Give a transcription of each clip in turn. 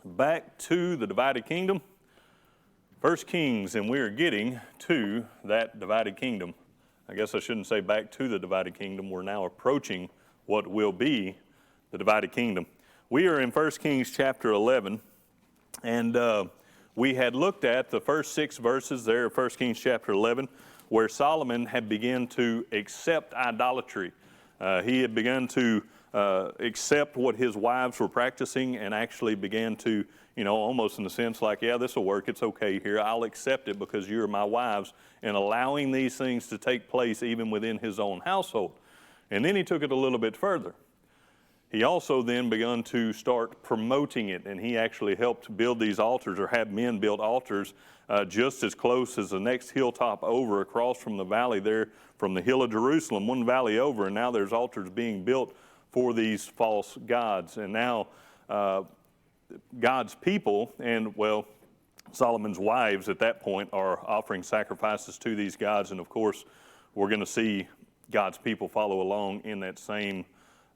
back to the divided kingdom. 1 Kings, and we are getting to that divided kingdom. I guess I shouldn't say back to the divided kingdom. We're now approaching what will be the divided kingdom. We are in 1 Kings chapter 11, and we had looked at the first 6 verses there of 1 Kings chapter 11, where Solomon had begun to accept idolatry. He had begun to accept what his wives were practicing and actually began to, almost in a sense like, yeah, this will work, it's okay here, I'll accept it because you're my wives, and allowing these things to take place even within his own household. And then he took it a little bit further. He also then begun to start promoting it, and he actually helped build these altars, or had men build altars just as close as the next hilltop over, across from the valley there, from the hill of Jerusalem, one valley over, and now there's altars being built for these false gods. And now God's people, and well, Solomon's wives at that point are offering sacrifices to these gods, and of course we're going to see God's people follow along in that same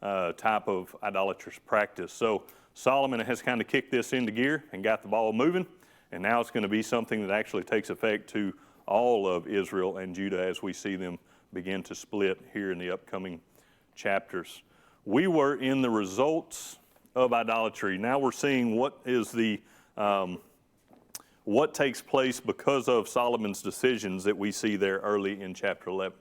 type of idolatrous practice. So Solomon has kind of kicked this into gear and got the ball moving, and now it's going to be something that actually takes effect to all of Israel and Judah as we see them begin to split here in the upcoming chapters. We were in the results of idolatry. Now we're seeing what is the what takes place because of Solomon's decisions that we see there early in chapter 11.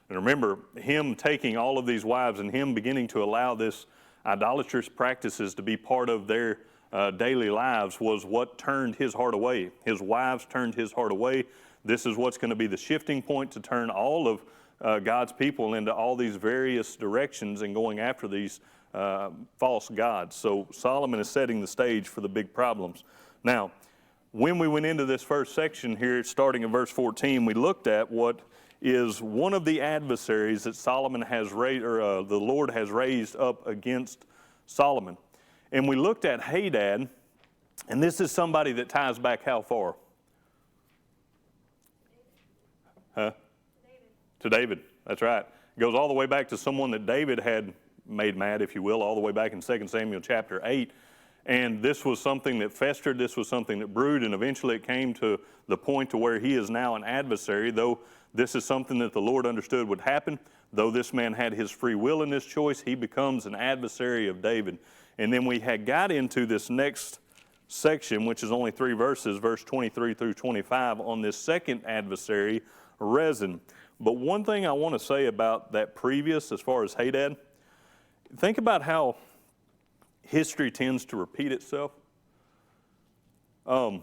And remember, him taking all of these wives and him beginning to allow this idolatrous practices to be part of their daily lives was what turned his heart away. His wives turned his heart away. This is what's going to be the shifting point to turn all of God's people into all these various directions and going after these false gods. So Solomon is setting the stage for the big problems. Now, when we went into this first section here, starting in verse 14, we looked at what is one of the adversaries that Solomon has raised, or the Lord has raised up against Solomon. And we looked at Hadad, and this is somebody that ties back how far? Huh? To David, that's right. It goes all the way back to someone that David had made mad, if you will, all the way back in 2 Samuel chapter 8. And this was something that festered, this was something that brewed, and eventually it came to the point to where he is now an adversary, though this is something that the Lord understood would happen. Though this man had his free will in this choice, he becomes an adversary of David. And then we had got into this next section, which is only 3 verses, verse 23 through 25, on this second adversary, Rezin. But one thing I want to say about that previous, as far as Hadad, think about how history tends to repeat itself. And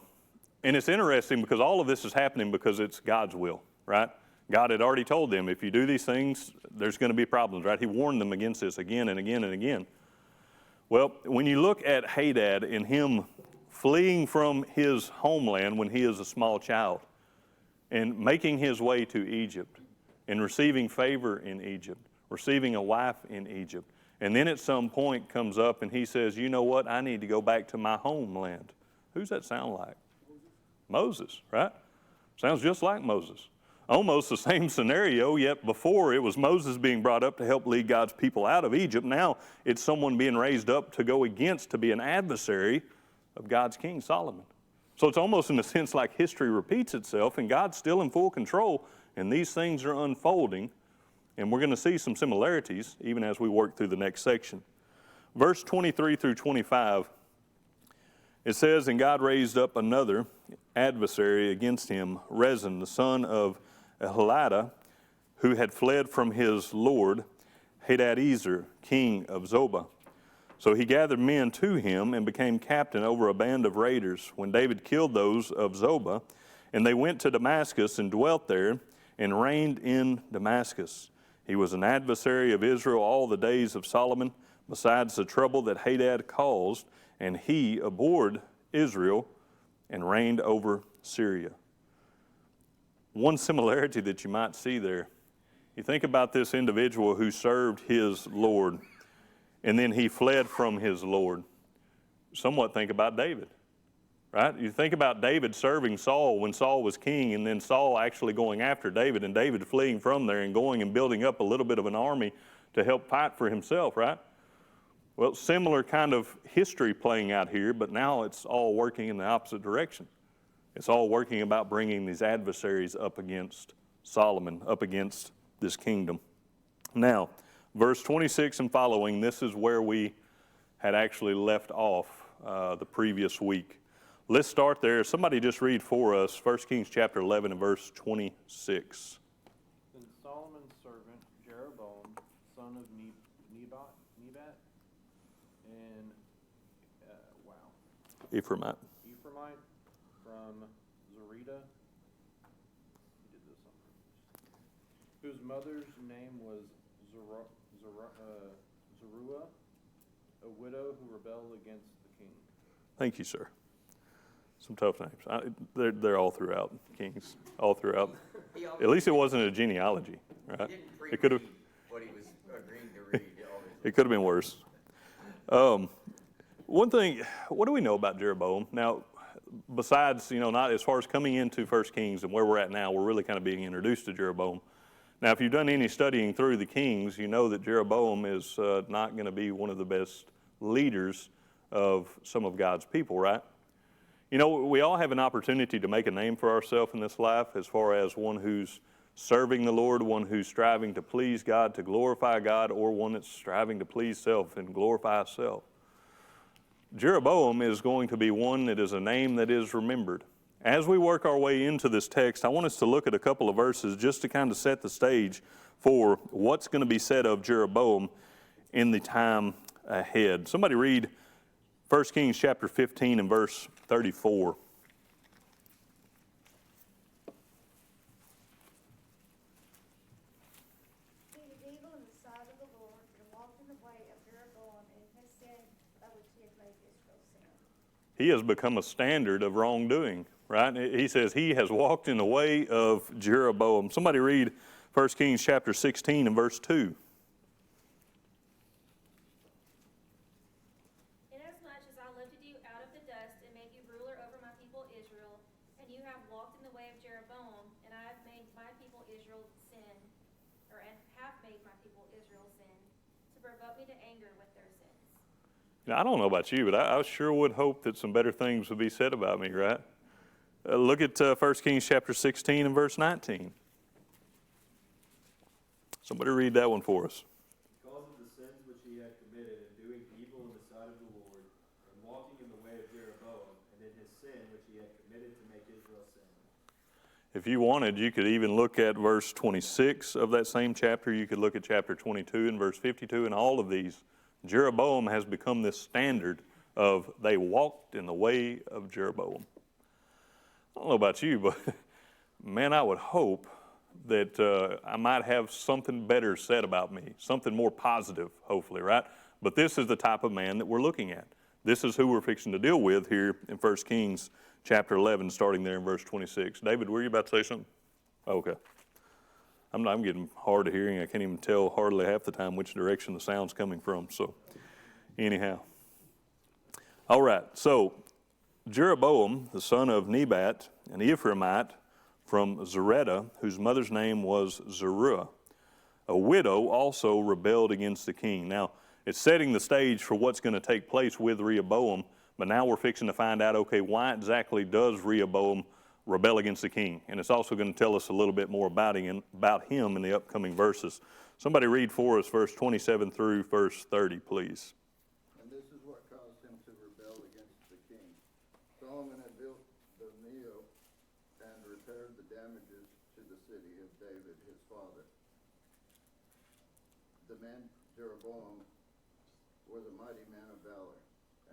it's interesting because all of this is happening because it's God's will, right? God had already told them, if you do these things, there's going to be problems, right? He warned them against this again and again and again. Well, when you look at Hadad and him fleeing from his homeland when he is a small child and making his way to Egypt and receiving favor in Egypt, receiving a wife in Egypt, and then at some point comes up and he says, you know what, I need to go back to my homeland. Who's that sound like? Moses, right? Sounds just like Moses. Almost the same scenario, yet before it was Moses being brought up to help lead God's people out of Egypt. Now it's someone being raised up to go against, to be an adversary of God's king, Solomon. So it's almost in a sense like history repeats itself and God's still in full control and these things are unfolding. And we're going to see some similarities even as we work through the next section. Verse 23 through 25, it says, and God raised up another adversary against him, Rezin, the son of Ahilada, who had fled from his lord, Hadadezer, king of Zobah. So he gathered men to him and became captain over a band of raiders. When David killed those of Zobah, and they went to Damascus and dwelt there and reigned in Damascus. He was an adversary of Israel all the days of Solomon, besides the trouble that Hadad caused, and he abhorred Israel and reigned over Syria. One similarity that you might see there, you think about this individual who served his Lord, and then he fled from his Lord. Somewhat think about David, right? You think about David serving Saul when Saul was king, and then Saul actually going after David, and David fleeing from there and going and building up a little bit of an army to help fight for himself, right? Well, similar kind of history playing out here, but now it's all working in the opposite direction. It's all working about bringing these adversaries up against Solomon, up against this kingdom. Now, verse 26 and following, this is where we had actually left off the previous week. Let's start there. Somebody just read for us 1 Kings chapter 11 and verse 26. Then Solomon's servant Jeroboam, son of Nebat, and Ephraimite from Zerida, whose mother's name was Zeruiah, a widow who rebelled against the king. Thank you, sir. Some tough names. They're all throughout Kings, all throughout. At least it wasn't a genealogy, right? It could have. What he was agreeing to read. It could have been worse. One thing, what do we know about Jeroboam? Now, besides, not as far as coming into 1 Kings and where we're at now, we're really kind of being introduced to Jeroboam. Now, if you've done any studying through the Kings, you know that Jeroboam is not going to be one of the best leaders of some of God's people, right? We all have an opportunity to make a name for ourselves in this life as far as one who's serving the Lord, one who's striving to please God, to glorify God, or one that's striving to please self and glorify self. Jeroboam is going to be one that is a name that is remembered. As we work our way into this text, I want us to look at a couple of verses just to kind of set the stage for what's going to be said of Jeroboam in the time ahead. Somebody read 1 Kings chapter 15 and verse 34. He was evil in the sight of the Lord, and walked in the way of Jeroboam, and has sinned by which he had made Israel sin. He has become a standard of wrongdoing, right? He says he has walked in the way of Jeroboam. Somebody read 1 Kings chapter 16 and verse 2. Inasmuch as I lifted you out of the dust and made you ruler over my people Israel, and you have walked in the way of Jeroboam, and I have made my people Israel sin, to provoke me to anger with their sins. Now, I don't know about you, but I sure would hope that some better things would be said about me, right? Look at 1 Kings chapter 16 and verse 19. Somebody read that one for us. Because of the sins which he had committed in doing evil in the sight of the Lord, and walking in the way of Jeroboam, and in his sin which he had committed to make Israel sin. If you wanted, you could even look at verse 26 of that same chapter. You could look at chapter 22 and verse 52, and all of these. Jeroboam has become this standard of they walked in the way of Jeroboam. I don't know about you, but man, I would hope that I might have something better said about me, something more positive, hopefully, right? But this is the type of man that we're looking at. This is who we're fixing to deal with here in 1 Kings chapter 11, starting there in verse 26. David, were you about to say something? Okay. I'm getting hard of hearing. I can't even tell hardly half the time which direction the sound's coming from. So anyhow. All right. So Jeroboam, the son of Nebat, an Ephraimite from Zereda, whose mother's name was Zeruiah, a widow, also rebelled against the king. Now, it's setting the stage for what's going to take place with Rehoboam, but now we're fixing to find out, okay, why exactly does Rehoboam rebel against the king? And it's also going to tell us a little bit more about him in the upcoming verses. Somebody read for us verse 27 through verse 30, please. And this is what caused him to rebel against the king. Solomon had built the Neo and repaired the damages to the city of David, his father. The man Jeroboam was a mighty man of valor,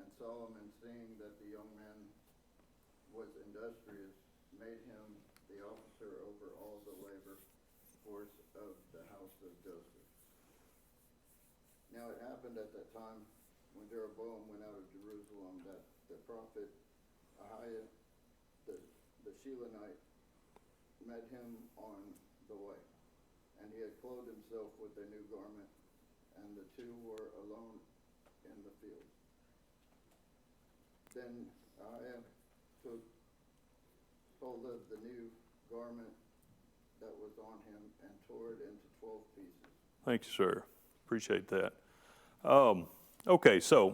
and Solomon, seeing that the young man was industrious, made him the officer over all the labor force of the house of Joseph. Now it happened at that time when Jeroboam went out of Jerusalem that the prophet Ahiah, the Shilonite, met him on the way, and he had clothed himself with a new garment, and the two were alone in the field. Then Ahiah took hold of the new garment that was on him and tore it into 12 pieces. Thank you, sir. Appreciate that. Okay, so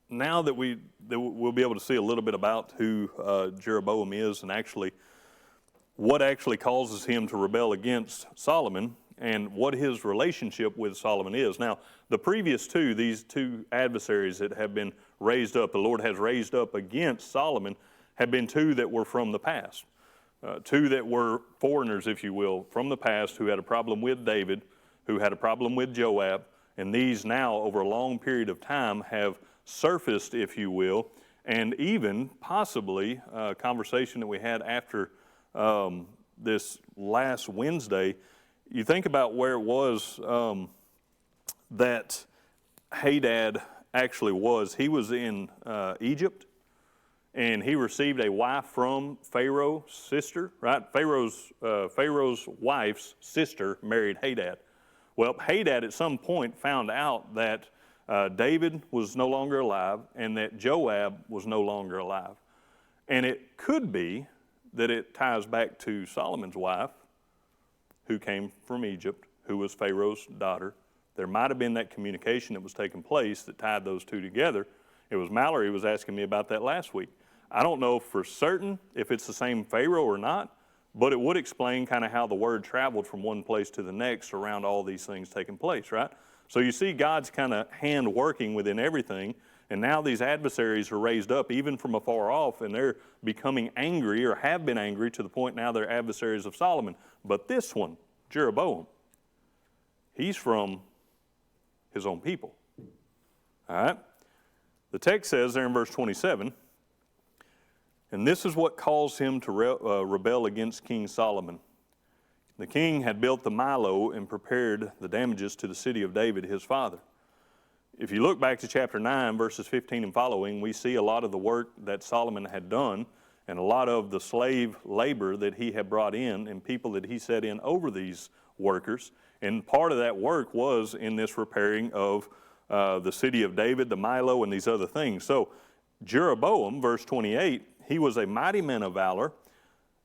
now that we'll be able to see a little bit about who Jeroboam is and actually what actually causes him to rebel against Solomon and what his relationship with Solomon is. Now, the previous two, these two adversaries that have been raised up, the Lord has raised up against Solomon, have been two that were from the past. Two that were foreigners, if you will, from the past who had a problem with David, who had a problem with Joab, and these now, over a long period of time, have surfaced, if you will, and even possibly a conversation that we had after this last Wednesday, you think about where it was that Hadad actually was. He was in Egypt, and he received a wife from Pharaoh's sister, right? Pharaoh's wife's sister married Hadad. Well, Hadad at some point found out that David was no longer alive and that Joab was no longer alive. And it could be that it ties back to Solomon's wife, who came from Egypt, who was Pharaoh's daughter. There might have been that communication that was taking place that tied those two together. It was Mallory was asking me about that last week. I don't know for certain if it's the same Pharaoh or not, but it would explain kind of how the word traveled from one place to the next around all these things taking place, right? So you see God's kind of hand working within everything, and now these adversaries are raised up even from afar off, and they're becoming angry or have been angry to the point now they're adversaries of Solomon. But this one, Jeroboam, he's from his own people. All right? The text says there in verse 27, and this is what caused him to rebel against King Solomon. The king had built the Milo and prepared the damages to the city of David, his father. If you look back to chapter 9, verses 15 and following, we see a lot of the work that Solomon had done and a lot of the slave labor that he had brought in and people that he set in over these workers. And part of that work was in this repairing of the city of David, the Milo, and these other things. So Jeroboam, verse 28, he was a mighty man of valor,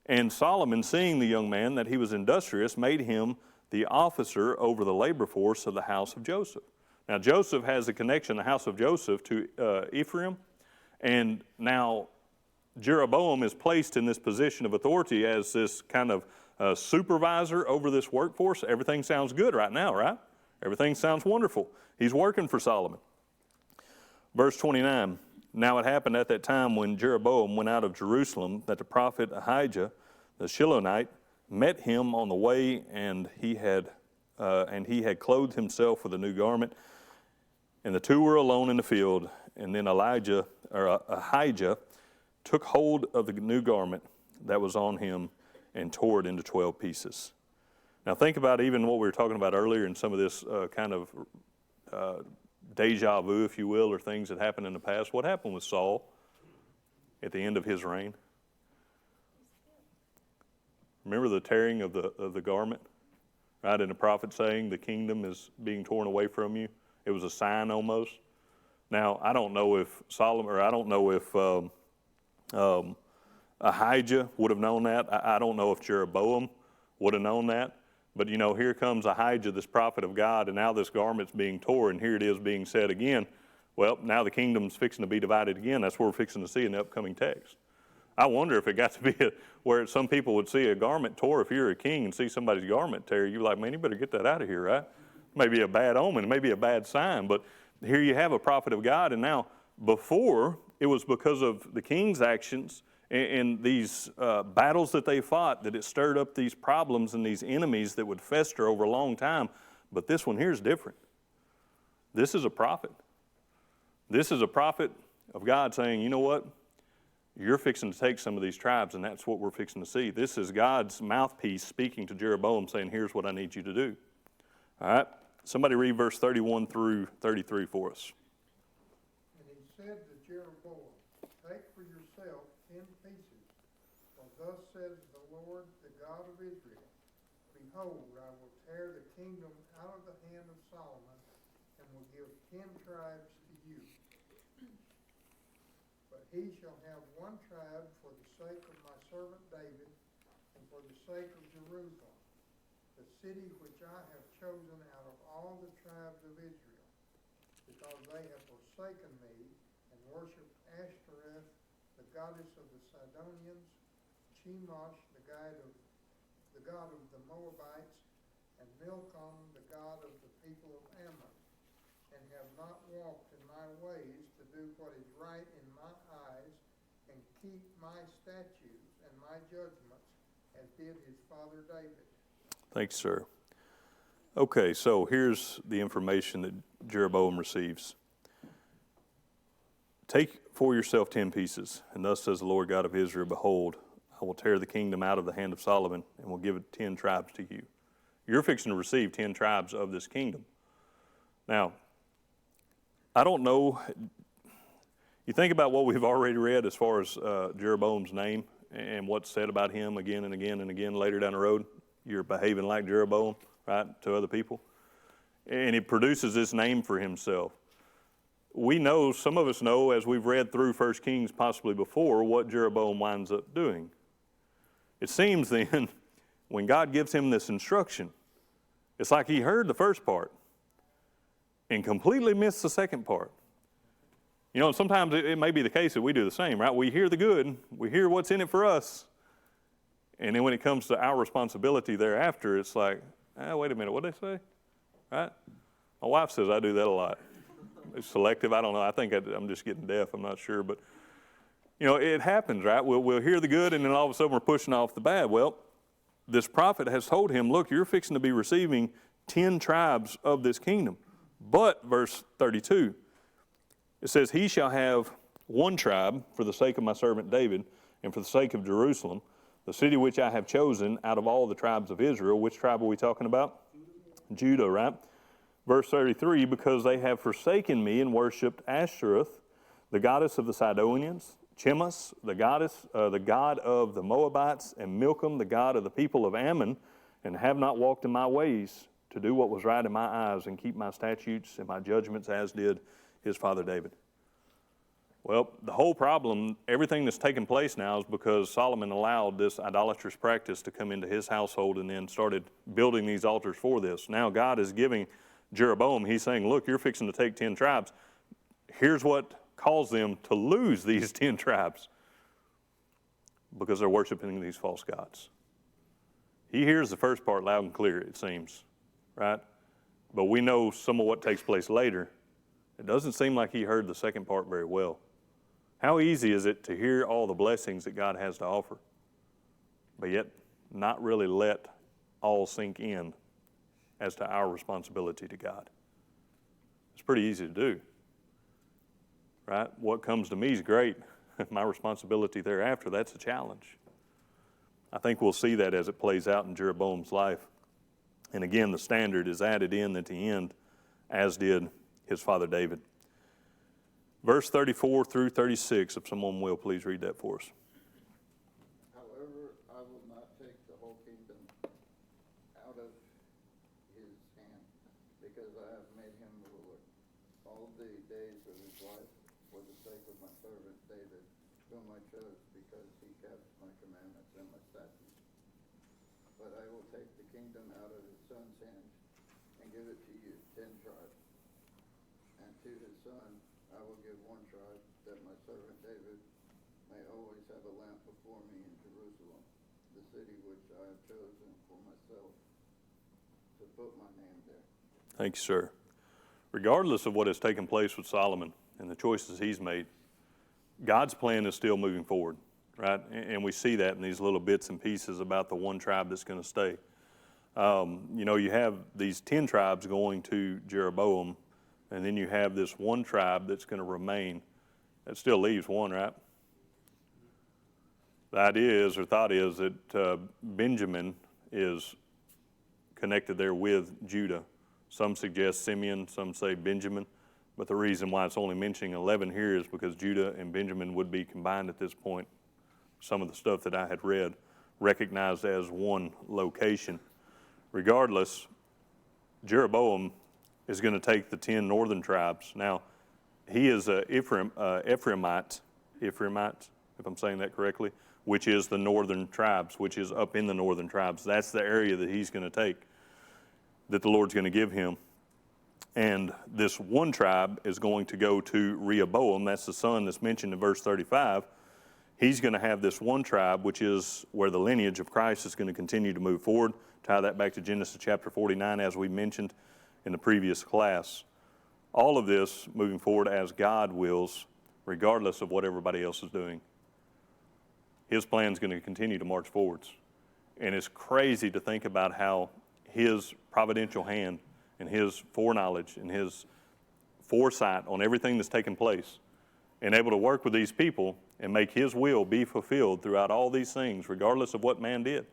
and Solomon, seeing the young man that he was industrious, made him the officer over the labor force of the house of Joseph. Now Joseph has a connection, the house of Joseph, to Ephraim, and now Jeroboam is placed in this position of authority as this kind of supervisor over this workforce. Everything sounds good right now, right? Everything sounds wonderful. He's working for Solomon. Verse 29, now it happened at that time when Jeroboam went out of Jerusalem that the prophet Ahijah, the Shilonite, met him on the way, and he had clothed himself with a new garment. And the two were alone in the field, and then Ahijah took hold of the new garment that was on him and tore it into 12 pieces. Now think about even what we were talking about earlier in some of this kind of deja vu, if you will, or things that happened in the past. What happened with Saul at the end of his reign? Remember the tearing of the garment, right? And the prophet saying the kingdom is being torn away from you. It was a sign almost. Now I don't know if Solomon, or I don't know if Ahijah would have known that. I don't know if Jeroboam would have known that. But you know, here comes Ahijah, this prophet of God, and now this garment's being torn, and here it is being said again. Well, now the kingdom's fixing to be divided again. That's what we're fixing to see in the upcoming text. I wonder if it got to be where some people would see a garment tore. If you're a king and see somebody's garment tear, you're like, man, you better get that out of here, right? Maybe a bad omen, maybe a bad sign. But here you have a prophet of God, and now before it was because of the king's actions and these battles that they fought that it stirred up these problems and these enemies that would fester over a long time. But this one here is different. This is a prophet. This is a prophet of God saying, you know what? You're fixing to take some of these tribes, and that's what we're fixing to see. This is God's mouthpiece speaking to Jeroboam saying, here's what I need you to do. All right? Somebody read verse 31 through 33 for us. And he said to Jeroboam, take for yourself 10 pieces, for thus says the Lord, the God of Israel, behold, I will tear the kingdom out of the hand of Solomon, and will give 10 tribes to you. But he shall have one tribe for the sake of my servant David, and for the sake of Jerusalem, the city which I have chosen out of all the tribes of Israel. because they have forsaken me and worshipped Ashtoreth, the goddess of the Sidonians, Chemosh, the god of the Moabites, and Milcom, the god of the people of Ammon, and have not walked in my ways to do what is right in my eyes, and keep my statutes and my judgments, as did his father David. Thanks, sir. Okay, so here's the information that Jeroboam receives. Take for yourself 10 pieces, and thus says the Lord God of Israel, behold, I will tear the kingdom out of the hand of Solomon, and will give it 10 tribes to you. You're fixing to receive 10 tribes of this kingdom. Now, I don't know, you think about what we've already read as far as Jeroboam's name and what's said about him again and again and again later down the road. You're behaving like Jeroboam, right, to other people. And he produces this name for himself. We know, some of us know, as we've read through 1 Kings possibly before, what Jeroboam winds up doing. It seems then, when God gives him this instruction, it's like he heard the first part and completely missed the second part. You know, sometimes it may be the case that we do the same, right? We hear the good, we hear what's in it for us, and then when it comes to our responsibility thereafter, it's like, wait a minute, what did they say? Right? My wife says I do that a lot. It's selective, I don't know. I think I'm just getting deaf, I'm not sure. But, you know, it happens, right? We'll hear the good, and then all of a sudden we're pushing off the bad. Well, this prophet has told him, look, you're fixing to be receiving 10 tribes of this kingdom. But, verse 32, it says, he shall have one tribe for the sake of my servant David, and for the sake of Jerusalem, the city which I have chosen out of all the tribes of Israel. Which tribe are we talking about? Judah, right? Verse 33, because they have forsaken me and worshipped Ashtoreth, the goddess of the Sidonians, Chemosh, the god of the Moabites, and Milcom, the god of the people of Ammon, and have not walked in my ways to do what was right in my eyes and keep my statutes and my judgments as did his father David. Well, the whole problem, everything that's taken place now is because Solomon allowed this idolatrous practice to come into his household and then started building these altars for this. Now God is giving Jeroboam, he's saying, look, you're fixing to take 10 tribes. Here's what caused them to lose these 10 tribes. Because they're worshiping these false gods. He hears the first part loud and clear, it seems, right? But we know some of what takes place later. It doesn't seem like he heard the second part very well. How easy is it to hear all the blessings that God has to offer, but yet not really let all sink in as to our responsibility to God? It's pretty easy to do, right? What comes to me is great. My responsibility thereafter, that's a challenge. I think we'll see that as it plays out in Jeroboam's life. And again, the standard is added in at the end, as did his father David. Verse 34 through 36, if someone will, please read that for us. However, I will not take the whole kingdom out of his hand, because I have made him ruler all the days of his life for the sake of my servant David, whom I chose, because he kept my commandments and my statutes. But I will take the kingdom out of his son's hand and give it to you, 10 tribes. And to his son I will give one tribe, that my servant David may always have a lamp before me in Jerusalem, the city which I have chosen for myself, to put my name there. Thank you, sir. Regardless of what has taken place with Solomon and the choices he's made, God's plan is still moving forward, right? And we see that in these little bits and pieces about the one tribe that's going to stay. You know, you have these 10 tribes going to Jeroboam, and then you have this one tribe that's going to remain. That still leaves one, right? The idea is, or thought is, that Benjamin is connected there with Judah. Some suggest Simeon, some say Benjamin. But the reason why it's only mentioning 11 here is because Judah and Benjamin would be combined at this point. Some of the stuff that I had read recognized as one location. Regardless, Jeroboam is going to take the 10 northern tribes. Now, he is a Ephraimite, if I'm saying that correctly, which is the northern tribes, which is up in the northern tribes. That's the area that he's going to take, that the Lord's going to give him. And this one tribe is going to go to Rehoboam. That's the son that's mentioned in verse 35. He's going to have this one tribe, which is where the lineage of Christ is going to continue to move forward. Tie that back to Genesis chapter 49, as we mentioned in the previous class. All of this moving forward as God wills, regardless of what everybody else is doing. His plan is going to continue to march forwards. And it's crazy to think about how his providential hand and his foreknowledge and his foresight on everything that's taken place and able to work with these people and make his will be fulfilled throughout all these things, regardless of what man did.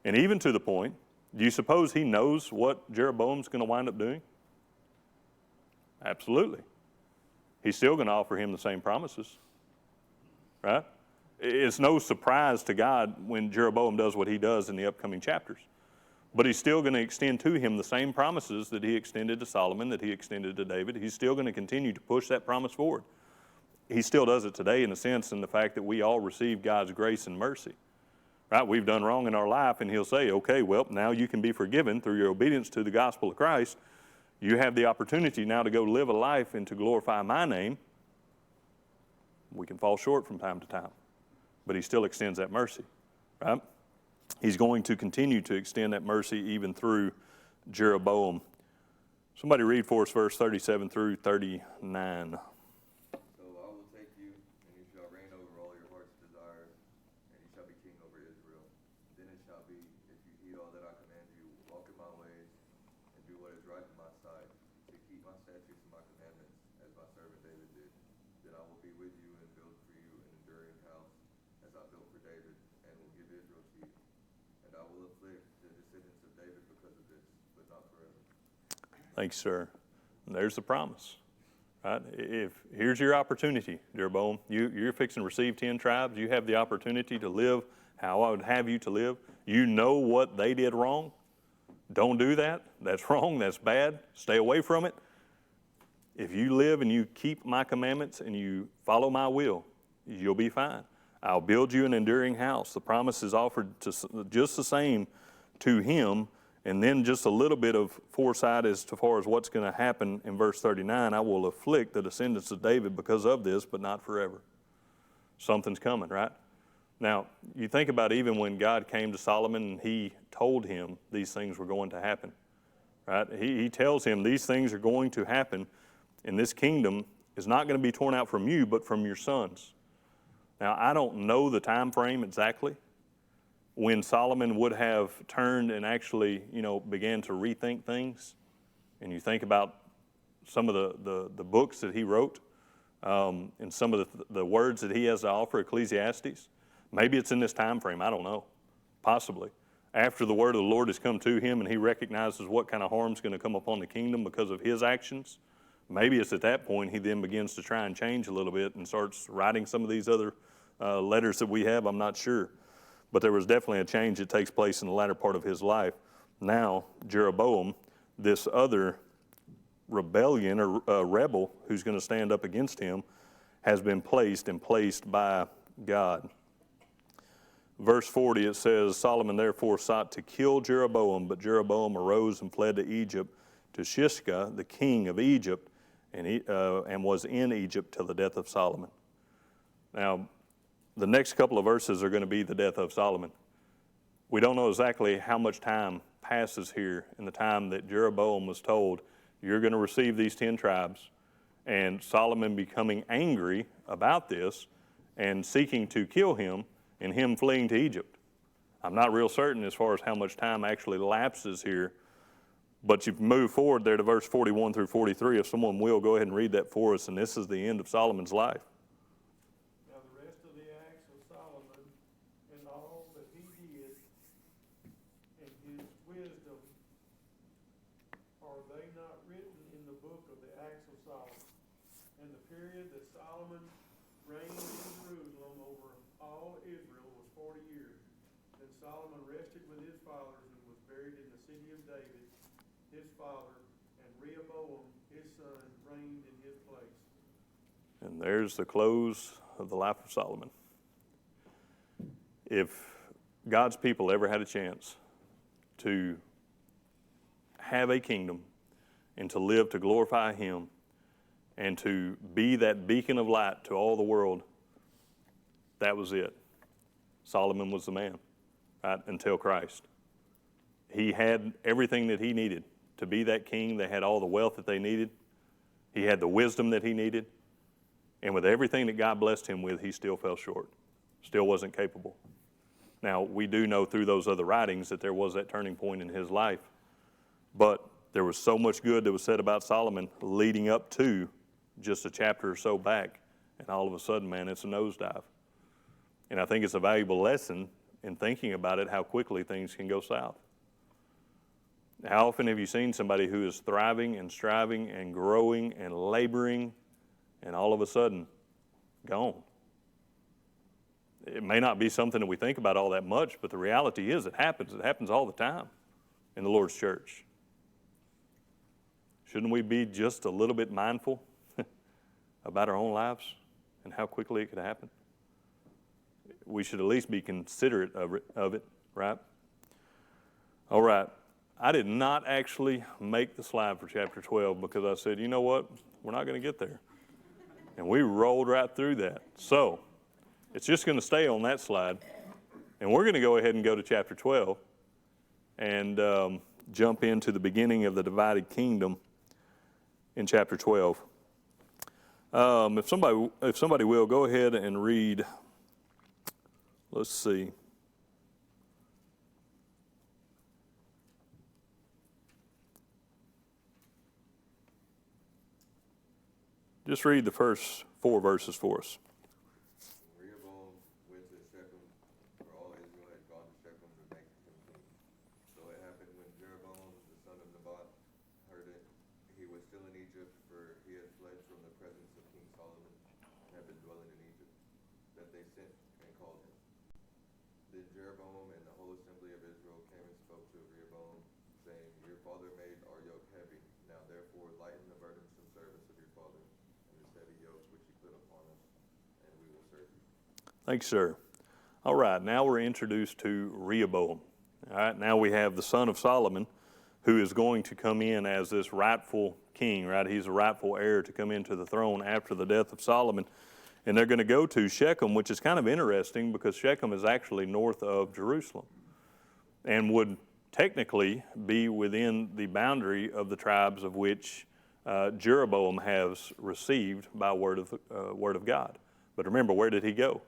And even to the point, do you suppose he knows what Jeroboam's going to wind up doing? Absolutely. He's still going to offer him the same promises, right? It's no surprise to God when Jeroboam does what he does in the upcoming chapters. But he's still going to extend to him the same promises that he extended to Solomon, that he extended to David. He's still going to continue to push that promise forward. He still does it today in a sense in the fact that we all receive God's grace and mercy. Right? We've done wrong in our life, and he'll say, okay, well, now you can be forgiven through your obedience to the gospel of Christ. You have the opportunity now to go live a life and to glorify my name. We can fall short from time to time, but he still extends that mercy, right? He's going to continue to extend that mercy even through Jeroboam. Somebody read for us verse 37 through 39. So I will take you, and you shall reign over all your heart's desires, and you shall be king over Israel. Then it shall be, if you heed all that I command you, walk in my ways, and do what is right in my sight, to keep my statutes and my commandments, as my servant David did, then I will be with you and build for you an enduring house, as I built for David, and will give Israel to you. And I will afflict the descendants of David because of this, but not forever. Thanks, sir. And there's the promise. Right? Here's your opportunity, Jeroboam. You're fixing to receive 10 tribes. You have the opportunity to live how I would have you to live. You know what they did wrong. Don't do that. That's wrong. That's bad. Stay away from it. If you live and you keep my commandments and you follow my will, you'll be fine. I'll build you an enduring house. The promise is offered to just the same to him. And then just a little bit of foresight as far as what's going to happen in verse 39. I will afflict the descendants of David because of this, but not forever. Something's coming, right? Now, you think about even when God came to Solomon and he told him these things were going to happen, right? He tells him these things are going to happen, and this kingdom is not going to be torn out from you, but from your sons. Now, I don't know the time frame exactly when Solomon would have turned and actually, began to rethink things. And you think about some of the books that he wrote and some of the words that he has to offer, Ecclesiastes. Maybe it's in this time frame, I don't know, possibly. After the word of the Lord has come to him and he recognizes what kind of harm is going to come upon the kingdom because of his actions, maybe it's at that point he then begins to try and change a little bit and starts writing some of these other letters that we have, I'm not sure. But there was definitely a change that takes place in the latter part of his life. Now, Jeroboam, this other rebellion or rebel who's going to stand up against him, has been placed by God. Verse 40, it says, Solomon therefore sought to kill Jeroboam, but Jeroboam arose and fled to Egypt, to Shishka, the king of Egypt, and was in Egypt till the death of Solomon. Now, the next couple of verses are going to be the death of Solomon. We don't know exactly how much time passes here in the time that Jeroboam was told, you're going to receive these 10 tribes, and Solomon becoming angry about this and seeking to kill him and him fleeing to Egypt. I'm not real certain as far as how much time actually lapses here, but you move forward there to verse 41 through 43. If someone will, go ahead and read that for us, and this is the end of Solomon's life. And the period that Solomon reigned in Jerusalem over all Israel was 40 years. Then Solomon rested with his fathers and was buried in the city of David, his father, and Rehoboam, his son, reigned in his place. And there's the close of the life of Solomon. If God's people ever had a chance to have a kingdom and to live to glorify Him and to be that beacon of light to all the world, that was it. Solomon was the man, right, until Christ. He had everything that he needed to be that king. They had all the wealth that they needed. He had the wisdom that he needed. And with everything that God blessed him with, he still fell short, still wasn't capable. Now, we do know through those other writings that there was that turning point in his life, but there was so much good that was said about Solomon leading up to just a chapter or so back, and all of a sudden, man, it's a nosedive. And I think it's a valuable lesson in thinking about it, how quickly things can go south. How often have you seen somebody who is thriving and striving and growing and laboring, and all of a sudden, gone? It may not be something that we think about all that much, but the reality is it happens. It happens all the time in the Lord's church. Shouldn't we be just a little bit mindful about our own lives and how quickly it could happen? We should at least be considerate of it, right? All right. I did not actually make the slide for chapter 12 because I said, you know what? We're not going to get there. And we rolled right through that. So it's just going to stay on that slide. And we're going to go ahead and go to chapter 12 and jump into the beginning of the divided kingdom in chapter 12. If somebody will, go ahead and read. Let's see. Just read the first 4 verses for us. Rehoboam went to Shechem, for all Israel had gone to Shechem to make him king. So it happened when Jeroboam, the son of Nebat, heard it, he was still in Egypt, for he had fled from the presence of King Solomon and had been dwelling in Egypt, that they sent and called him. Then Jeroboam and the whole assembly of Israel came and spoke to Rehoboam, saying, Your father made our yoke heavy. Now therefore lighten the burdensome service of your father, and this heavy yoke which he put upon us, and we will serve you. Thanks, sir. All right, now we're introduced to Rehoboam. All right, now we have the son of Solomon who is going to come in as this rightful king, right? He's a rightful heir to come into the throne after the death of Solomon. And they're going to go to Shechem, which is kind of interesting because Shechem is actually north of Jerusalem and would technically be within the boundary of the tribes of which Jeroboam has received by word of God. But remember, where did he go?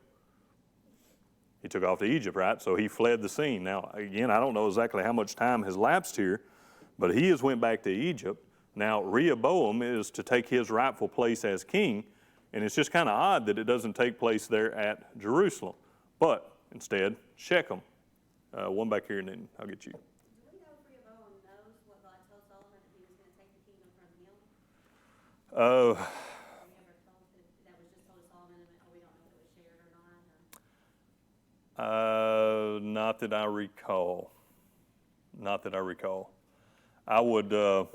He took off to Egypt, right? So he fled the scene. Now, again, I don't know exactly how much time has lapsed here, but he has went back to Egypt. Now, Rehoboam is to take his rightful place as king, and it's just kind of odd that it doesn't take place there at Jerusalem, but instead, Shechem. One back here, and then I'll get you. Do we know if Rehoboam knows what God told Solomon that he was going to take the kingdom from him? Have we ever told that that was just told to Solomon, and we don't know if it was shared or not? Not that I recall. Not that I recall. I would, and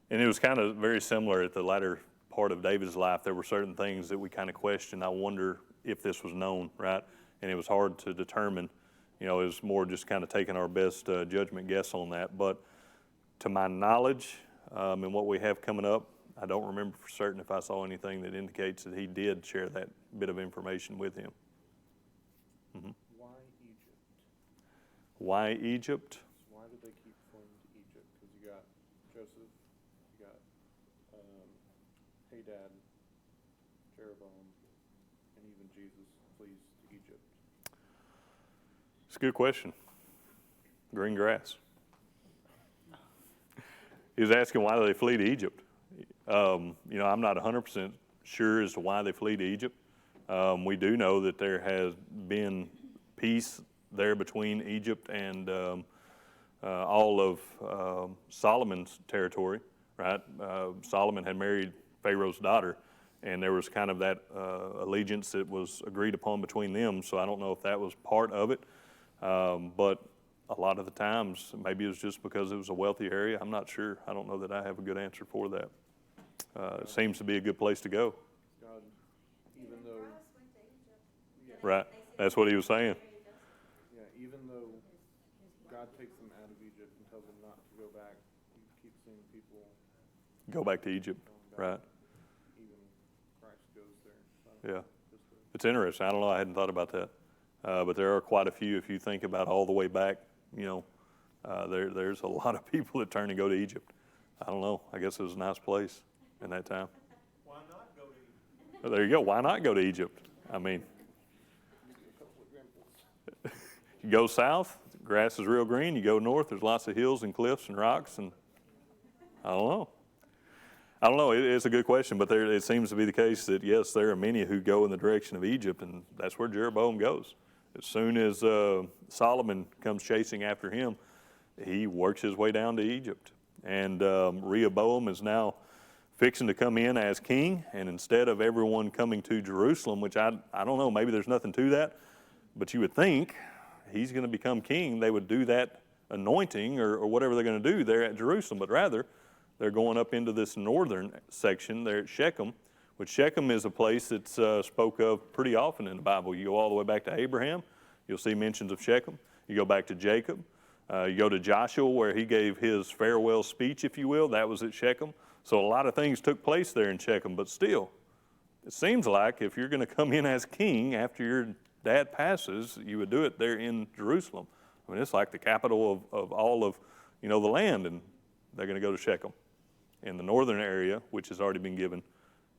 it was kind of very similar at the latter part of David's life. There were certain things that we kind of questioned. I wonder if this was known, right? And it was hard to determine. It was more just kind of taking our best judgment guess on that. But to my knowledge, and what we have coming up, I don't remember for certain if I saw anything that indicates that he did share that bit of information with him. Mm-hmm. Why Egypt? Why Egypt? Why did they keep fleeing to Egypt? Because you got Joseph, you got Hadad, Jeroboam, and even Jesus flees to Egypt. It's a good question. Green grass. He was asking why they flee to Egypt. I'm not 100% sure as to why they flee to Egypt. We do know that there has been peace there between Egypt and all of Solomon's territory, right? Solomon had married Pharaoh's daughter, and there was kind of that allegiance that was agreed upon between them, so I don't know if that was part of it. But a lot of the times, maybe it was just because it was a wealthy area. I'm not sure. I don't know that I have a good answer for that. It seems to be a good place to go. God, even though, Right. That's what he was saying. even though God takes them out of Egypt and tells them not to go back, you keep go back to Egypt, right? Even Christ goes there. Yeah. It's interesting. I don't know. I hadn't thought about that. But there are quite a few. If you think about all the way back, there's a lot of people that turn to go to Egypt. I don't know. I guess it was a nice place in that time. Why not go to Egypt? Well, there you go. Why not go to Egypt? I mean, you go south, grass is real green. You go north, there's lots of hills and cliffs and rocks. And I don't know. It's a good question, but it seems to be the case that, yes, there are many who go in the direction of Egypt, and that's where Jeroboam goes. As soon as Solomon comes chasing after him, he works his way down to Egypt. And Rehoboam is now fixing to come in as king, and instead of everyone coming to Jerusalem, which I don't know, maybe there's nothing to that, but you would think he's going to become king, they would do that anointing or whatever they're going to do there at Jerusalem, but rather they're going up into this northern section there at Shechem, which Shechem is a place that's spoke of pretty often in the Bible. You go all the way back to Abraham, you'll see mentions of Shechem. You go back to Jacob. You go to Joshua, where he gave his farewell speech, if you will. That was at Shechem. So a lot of things took place there in Shechem, but still, it seems like if you're going to come in as king after your dad passes, you would do it there in Jerusalem. I mean, it's like the capital of all of, the land, and they're going to go to Shechem in the northern area, which has already been given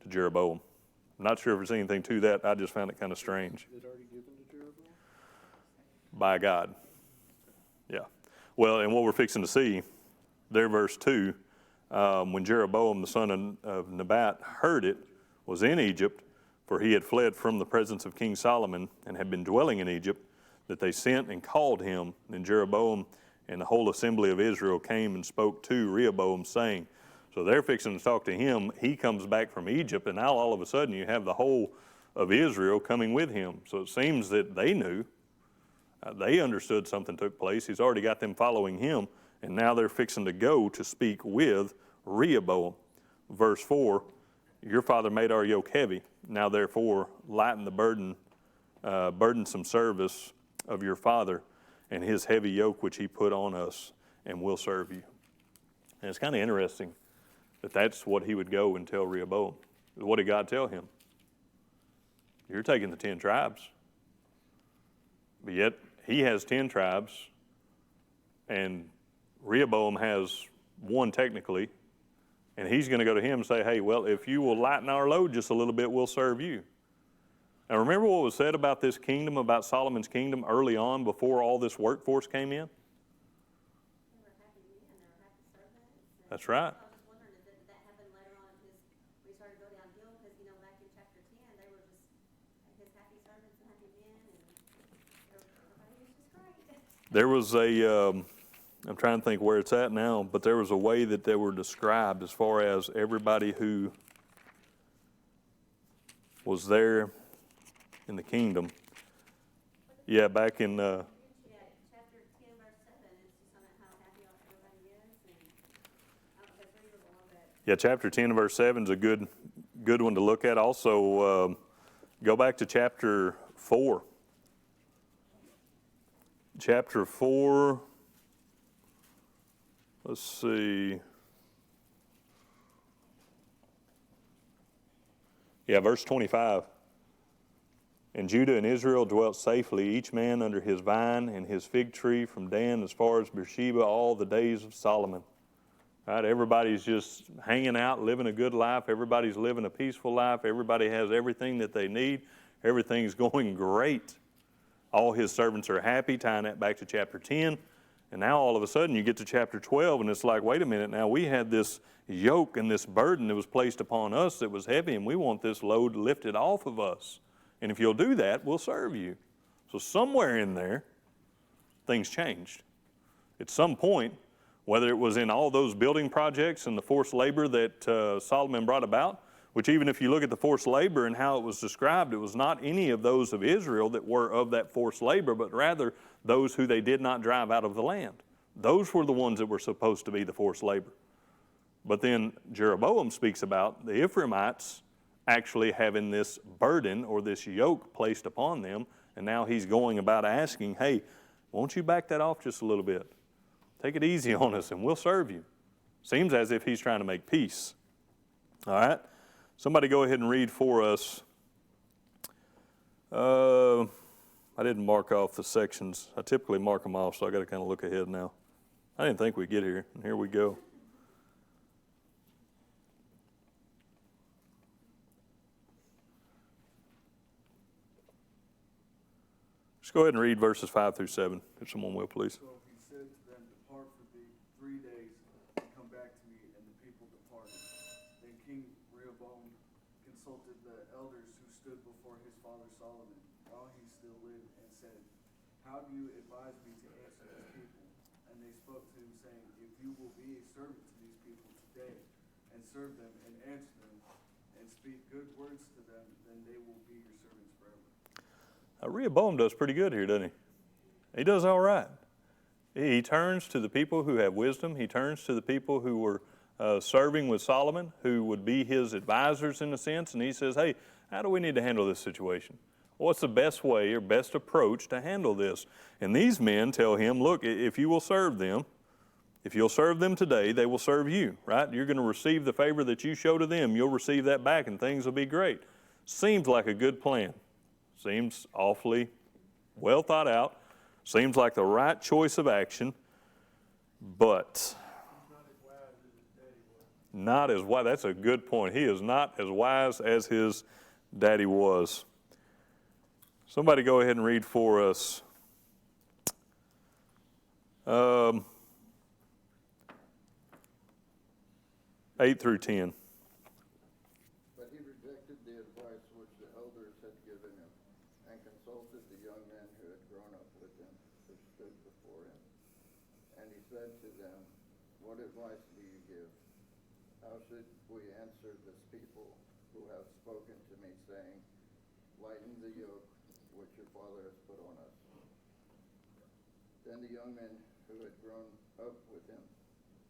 to Jeroboam. I'm not sure if there's anything to that. I just found it kind of strange. Is it already given to Jeroboam? By God. Yeah. Well, and what we're fixing to see, there, verse 2, when Jeroboam, the son of Nebat, heard it, was in Egypt, for he had fled from the presence of King Solomon and had been dwelling in Egypt, that they sent and called him. And Jeroboam and the whole assembly of Israel came and spoke to Rehoboam, saying, so they're fixing to talk to him. He comes back from Egypt, and now all of a sudden you have the whole of Israel coming with him. So it seems that they knew. They understood something took place. He's already got them following him, and now they're fixing to go to speak with Rehoboam. Verse 4, your father made our yoke heavy. Now therefore lighten the burdensome service of your father and his heavy yoke which he put on us, and we'll serve you. And it's kind of interesting that that's what he would go and tell Rehoboam. What did God tell him? You're taking the 10 tribes. But yet he has 10 tribes, and Rehoboam has one technically, and he's going to go to him and say, hey, well, if you will lighten our load just a little bit, we'll serve you. Now remember what was said about this kingdom, about Solomon's kingdom early on before all this workforce came in? They were happy men, they were happy servants. That's right. I was just wondering, did that happen later on in we started to go downhill? Because, back in chapter 10, they were just his happy servants and happy men, and everybody was just great. There was I'm trying to think where it's at now, but there was a way that they were described as far as everybody who was there in the kingdom. Yeah, back in... Yeah, chapter 10, verse 7, it's just on how happy everybody is, and I don't know if it's readable a bit. Yeah, chapter 10, verse 7 is a good one to look at. Also, go back to chapter 4. Chapter 4, let's see. Yeah, verse 25. And Judah and Israel dwelt safely, each man under his vine and his fig tree from Dan as far as Beersheba, all the days of Solomon. Right? Everybody's just hanging out, living a good life. Everybody's living a peaceful life. Everybody has everything that they need. Everything's going great. All his servants are happy, tying that back to chapter 10. And now all of a sudden you get to chapter 12, and it's like, wait a minute, now we had this yoke and this burden that was placed upon us that was heavy, and we want this load lifted off of us. And if you'll do that, we'll serve you. So somewhere in there, things changed. At some point, whether it was in all those building projects and the forced labor that Solomon brought about, which even if you look at the forced labor and how it was described, it was not any of those of Israel that were of that forced labor, but rather those who they did not drive out of the land. Those were the ones that were supposed to be the forced labor. But then Jeroboam speaks about the Ephraimites actually having this burden or this yoke placed upon them, and now he's going about asking, hey, won't you back that off just a little bit? Take it easy on us and we'll serve you. Seems as if he's trying to make peace All right. Somebody go ahead and read for us. I didn't mark off the sections. I typically mark them off, so I got to kind of look ahead now. I didn't think we'd get here, and here we go. Just go ahead and read verses 5 through 7, if someone will, please. So he said to them, Depart for thee 3 days, and come back to me, and the people departed. Then King Rehoboam consulted the elders who stood before his father Solomon, while he still lived, and said, How do you advise me to answer these people? And they spoke to him, saying, If you will be a servant to these people today, and serve them, and answer them, and speak good words to them, then they will be your servants forever. Rehoboam does pretty good here, doesn't he? He does all right. He turns to the people who have wisdom. He turns to the people who were serving with Solomon, who would be his advisors in a sense, and he says, hey, how do we need to handle this situation? What's the best way or best approach to handle this? And these men tell him, look, if you will serve them, if you'll serve them today, they will serve you, right? You're going to receive the favor that you show to them. You'll receive that back, and things will be great. Seems like a good plan. Seems awfully well thought out. Seems like the right choice of action, but not as wise. That's a good point. He is not as wise as his daddy was. Somebody go ahead and read for us. 8 through 10. But he rejected the advice which the elders had given him, and consulted the young men who had grown up with him, who stood before him. And he said to them, What advice do you give? How should we answer this people who have spoken to me, saying, Lighten the yoke which your father has put on us? Then the young men who had grown up with him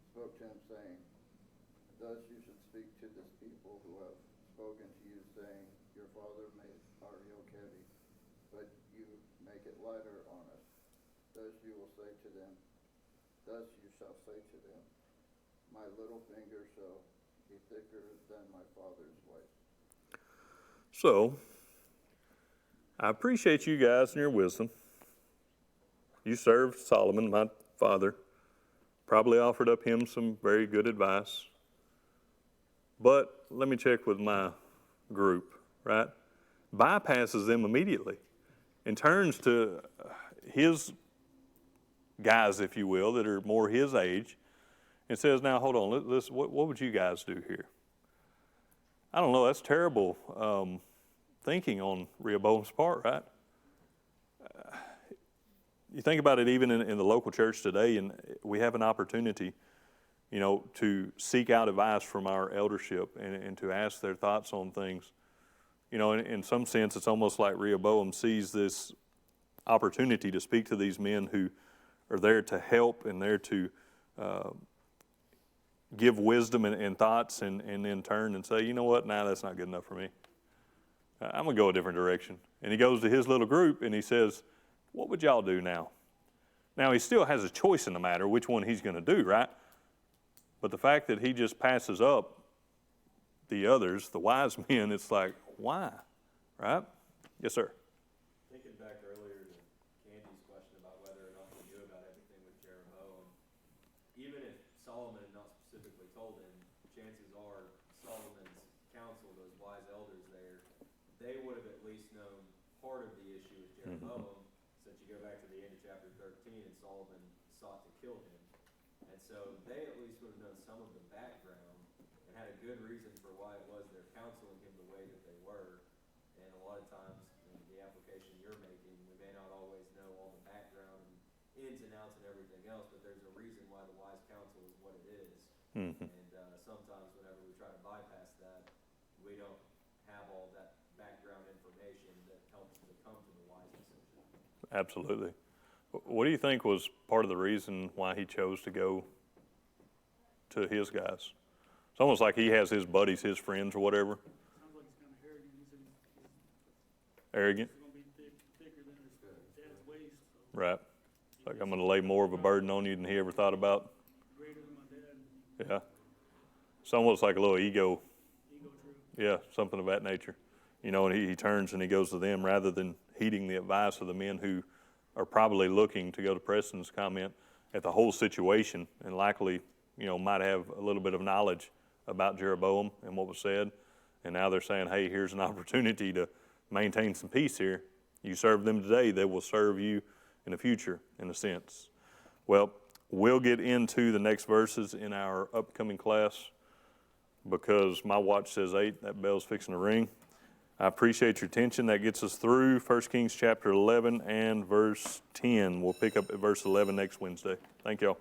spoke to him, saying, Thus you should speak to this people who have spoken to you, saying, Your father made our yoke heavy, but you make it lighter on us. Thus you shall say to them, My little finger shall be thicker than my father's waist. So, I appreciate you guys and your wisdom. You served Solomon, my father, probably offered up him some very good advice. But let me check with my group, right? Bypasses them immediately and turns to his guys, if you will, that are more his age and says, now, hold on, what would you guys do here? I don't know, that's terrible thinking on Rehoboam's part, right? You think about it even in the local church today, and we have an opportunity, you know, to seek out advice from our eldership and to ask their thoughts on things. You know, in some sense, it's almost like Rehoboam sees this opportunity to speak to these men who are there to help and there to give wisdom and thoughts and then turn and say, you know what, nah, that's not good enough for me. I'm going to go a different direction. And he goes to his little group and he says, what would y'all do now? Now, he still has a choice in the matter, which one he's going to do, right? But the fact that he just passes up the others, the wise men, it's like, why? Right? Yes, sir. Thinking back earlier to Candy's question about whether or not he knew about everything with Jeroboam, even if Solomon had not specifically told him, chances are Solomon's council, those wise elders there, they would have at least known part of the issue with Jeroboam, since you go back to the end of chapter 13 and Solomon sought to kill him. And so they at least would have known some of the background and had a good reason for why it was they're counseling him the way that they were. And a lot of times, in the application you're making, we may not always know all the background and ins and outs and everything else, but there's a reason why the wise counsel is what it is. Mm-hmm. And sometimes whenever we try to bypass that, we don't have all that background information that helps to come to the wise decision. Absolutely. What do you think was part of the reason why he chose to go to his guys? It's almost like he has his buddies, his friends, or whatever. Sounds like he's kind of arrogant. He said he's Arrogant. going to be thicker than his dad's waist. So Right. It's like, I'm going to lay more of a burden on you than he ever thought about. greater than my dad. Yeah. It's almost like a little ego Yeah, something of that nature. You know, and he turns and he goes to them rather than heeding the advice of the men who are probably looking, to go to Preston's comment, at the whole situation and likely, you know, might have a little bit of knowledge about Jeroboam and what was said. And now they're saying, hey, here's an opportunity to maintain some peace here. You serve them today, they will serve you in the future, in a sense. Well, we'll get into the next verses in our upcoming class because my watch says 8. That bell's fixing to ring. I appreciate your attention. That gets us through 1 Kings chapter 11 and verse 10. We'll pick up at verse 11 next Wednesday. Thank y'all.